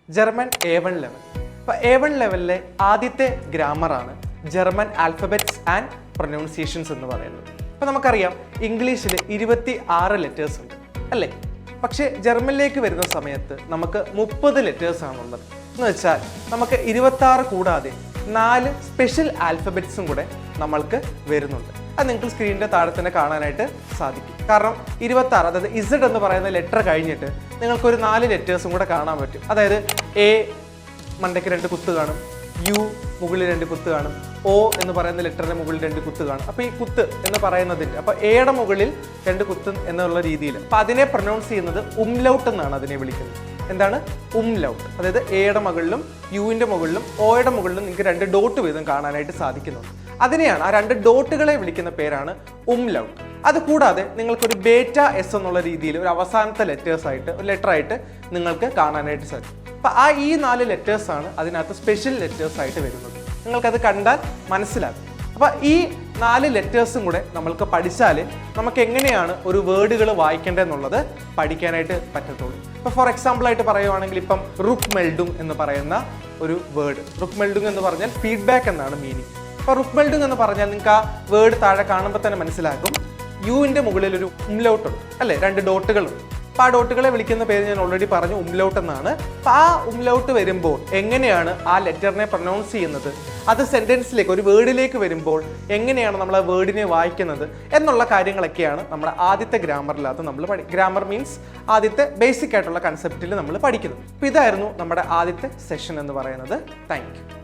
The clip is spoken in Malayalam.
German A1 level. അപ്പോൾ A1 ലെവലിലെ ആദ്യത്തെ ഗ്രാമറാണ് ജർമ്മൻ ആൽഫബറ്റ്സ് ആൻഡ് പ്രൊനൗൺസിയേഷൻസ് എന്ന് പറയുന്നത്. അപ്പോൾ നമുക്കറിയാം ഇംഗ്ലീഷിൽ 26 ലെറ്റേഴ്സ് ഉണ്ട് അല്ലേ? പക്ഷേ ജർമ്മനിലേക്ക് വരുന്ന സമയത്ത് നമുക്ക് 30 ലെറ്റേഴ്സ് ആണുള്ളത്. എന്ന് വെച്ചാൽ നമുക്ക് 26 കൂടാതെ 4 സ്പെഷ്യൽ ആൽഫബറ്റ്സും കൂടെ നമ്മൾക്ക് വരുന്നുണ്ട്. അത് നിങ്ങൾക്ക് സ്ക്രീനിൻ്റെ താഴെ തന്നെ കാണാനായിട്ട് സാധിക്കും. കാരണം 26, അതായത് ഇസഡ് എന്ന് പറയുന്ന ലെറ്റർ കഴിഞ്ഞിട്ട് നിങ്ങൾക്കൊരു 4 ലെറ്റേഴ്സും കൂടെ കാണാൻ പറ്റും. അതായത് എ മണ്ടയ്ക്ക് 2 കുത്ത് കാണും, യു മുകളിൽ 2 കുത്ത് കാണും, ഒ എന്ന് പറയുന്ന ലെറ്ററിന്റെ മുകളിൽ 2 കുത്ത് കാണും. അപ്പോൾ ഈ കുത്ത് എന്ന് പറയുന്നതിൻ്റെ അപ്പോൾ എയുടെ മുകളിൽ 2 കുത്ത് എന്നുള്ള രീതിയിൽ അപ്പോൾ അതിനെ പ്രൊനൗൺസ് ചെയ്യുന്നത് ഉംലൗട്ട് എന്നാണ് അതിനെ വിളിക്കുന്നത്. എന്താണ് ഉംലൗട്ട്? അതായത് എയുടെ മുകളിലും യുവിൻ്റെ മുകളിലും ഒയുടെ മുകളിലും നിങ്ങൾക്ക് 2 ഡോട്ട് വീതം കാണാനായിട്ട് സാധിക്കുന്നുണ്ട്. അതിനെയാണ് ആ 2 ഡോട്ടുകളെ വിളിക്കുന്ന പേരാണ് ഉംലൗട്ട്. അതുകൂടാതെ നിങ്ങൾക്കൊരു ബേറ്റ എസ് എന്നുള്ള രീതിയിൽ ഒരു അവസാനത്തെ ലെറ്റർ ആയിട്ട് നിങ്ങൾക്ക് കാണാനായിട്ട് സാധിക്കും. അപ്പം ഈ 4 ലെറ്റേഴ്സാണ് അതിനകത്ത് സ്പെഷ്യൽ ലെറ്റേഴ്സ് ആയിട്ട് വരുന്നത്. നിങ്ങൾക്കത് കണ്ടാൽ മനസ്സിലാകും. അപ്പോൾ ഈ 4 ലെറ്റേഴ്സും കൂടെ നമ്മൾക്ക് പഠിച്ചാൽ നമുക്ക് എങ്ങനെയാണ് ഒരു വേർഡുകൾ വായിക്കേണ്ടതെന്നുള്ളത് പഠിക്കാനായിട്ട് പറ്റത്തുള്ളൂ. ഇപ്പോൾ ഫോർ എക്സാമ്പിൾ ആയിട്ട് പറയുവാണെങ്കിൽ ഇപ്പം റുക്ക് മെൽഡുങ് എന്ന് പറയുന്ന ഒരു വേർഡ്, റുക്ക് മെൽഡുങ് എന്ന് പറഞ്ഞാൽ ഫീഡ്ബാക്ക് എന്നാണ് മീനിങ്. അപ്പോൾ റുക്ക് മെൽഡുങ് എന്ന് പറഞ്ഞാൽ നിങ്ങൾക്ക് ആ വേർഡ് താഴെ കാണുമ്പോൾ തന്നെ മനസ്സിലാക്കും യുവിൻ്റെ മുകളിൽ ഒരു ഉംലൗട്ട് ഉണ്ട് അല്ലേ, 2 ഡോട്ടുകളുണ്ട്. അപ്പോൾ ആ ഡോട്ടുകളെ വിളിക്കുന്ന പേര് ഞാൻ ഓൾറെഡി പറഞ്ഞു, ഉംലൗട്ട് എന്നാണ്. അപ്പോൾ ആ ഉംലൗട്ട് വരുമ്പോൾ എങ്ങനെയാണ് ആ ലെറ്ററിനെ പ്രൊനൗൺസ് ചെയ്യുന്നത്, അത് സെൻറ്റൻസിലേക്ക് ഒരു വേർഡിലേക്ക് വരുമ്പോൾ എങ്ങനെയാണ് നമ്മൾ ആ വേർഡിനെ വായിക്കുന്നത് എന്നുള്ള കാര്യങ്ങളൊക്കെയാണ് നമ്മുടെ ആദ്യത്തെ ഗ്രാമറിനകത്ത് നമ്മൾ ഗ്രാമർ മീൻസ് ആദ്യത്തെ ബേസിക് ആയിട്ടുള്ള കൺസെപ്റ്റിൽ നമ്മൾ പഠിക്കുന്നത്. അപ്പോൾ ഇതായിരുന്നു നമ്മുടെ ആദ്യത്തെ സെഷൻ എന്ന് പറയുന്നത്. Thank you.